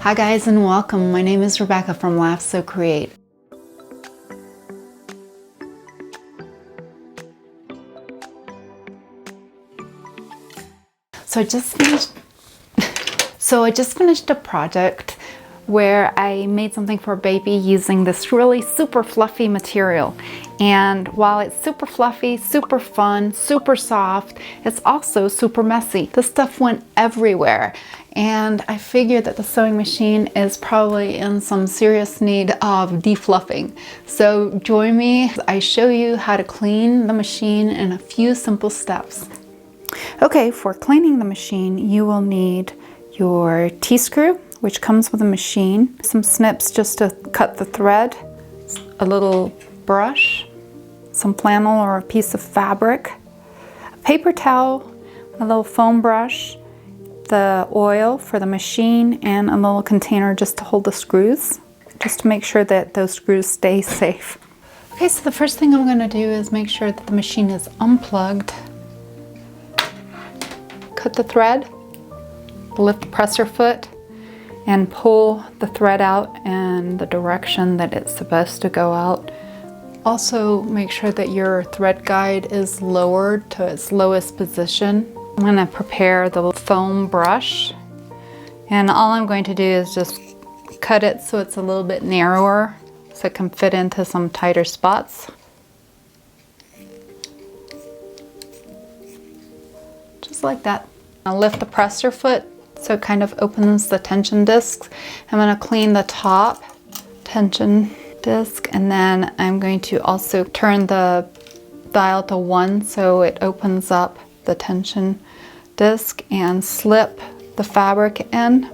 Hi guys and welcome. My name is Rebecca from laughsewcreate. So I just finished a project where I made something for a baby using this really super fluffy material. And while it's super fluffy, super fun, super soft, it's also super messy. This stuff went everywhere. And I figured that the sewing machine is probably in some serious need of defluffing. So join me as I show you how to clean the machine in a few simple steps. Okay, for cleaning the machine, you will need your T-screw, which comes with a machine, some snips just to cut the thread, a little brush, some flannel or a piece of fabric, a paper towel, a little foam brush, the oil for the machine, and a little container just to hold the screws, just to make sure that those screws stay safe. Okay, so the first thing I'm going to do is make sure that the machine is unplugged. Cut the thread, lift the presser foot, and pull the thread out in the direction that it's supposed to go out. Also, make sure that your thread guide is lowered to its lowest position. I'm going to prepare the foam brush, and all I'm going to do is just cut it so it's a little bit narrower so it can fit into some tighter spots. Just like that. I'll lift the presser foot so it kind of opens the tension discs. I'm going to clean the top tension disc, and then I'm going to also turn the dial to 1 so it opens up the tension disc, and slip the fabric in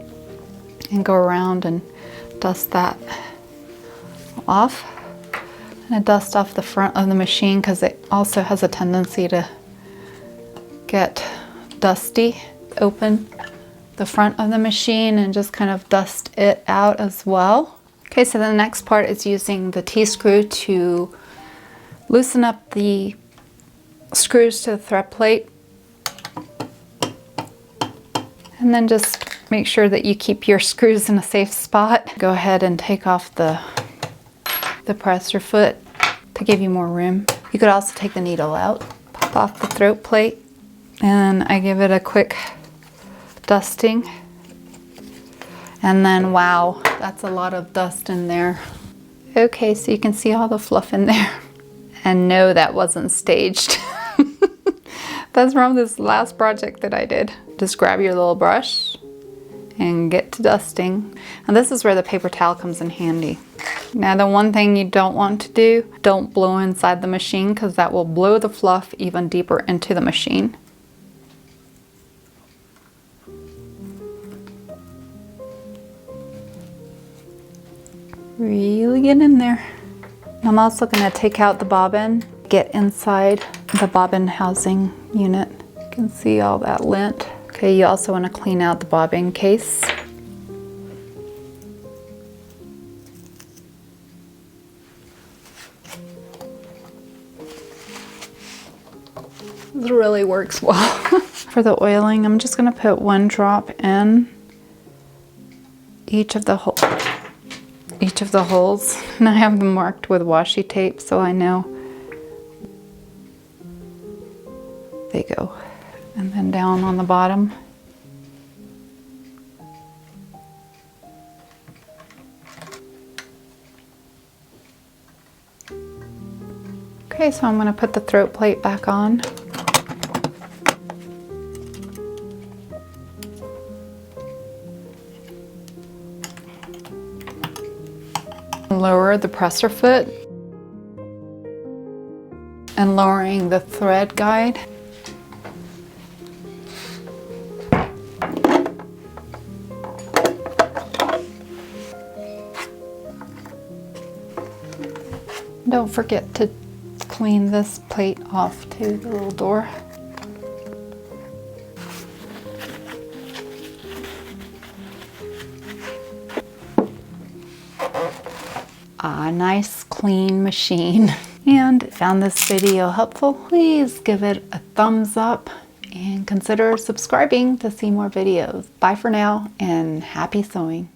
and go around and dust that off. And I dust off the front of the machine because it also has a tendency to get dusty. Open the front of the machine and just kind of dust it out as well. Okay, so the next part is using the T-screw to loosen up the screws to the thread plate. And then just make sure that you keep your screws in a safe spot. Go ahead and take off the presser foot to give you more room. You could also take the needle out, pop off the throat plate, and I give it a quick dusting. And then wow, that's a lot of dust in there. Okay, so you can see all the fluff in there. And no, that wasn't staged. That's from this last project that I did. Just grab your little brush and get to dusting. And this is where the paper towel comes in handy. Now the one thing you don't want to do, don't blow inside the machine because that will blow the fluff even deeper into the machine. Really get in there. I'm also going to take out the bobbin, get inside the bobbin housing unit. You can see all that lint. Okay, you also want to clean out the bobbin case. This really works well. For the oiling, I'm just going to put 1 drop in each of the holes. And I have them marked with washi tape so I know. There you go. And then down on the bottom. Okay, so I'm going to put the throat plate back on. Lower the presser foot and lowering the thread guide. Don't forget to clean this plate off to the little door. A nice clean machine. And found this video helpful, please give it a thumbs up and consider subscribing to see more videos. Bye for now and happy sewing.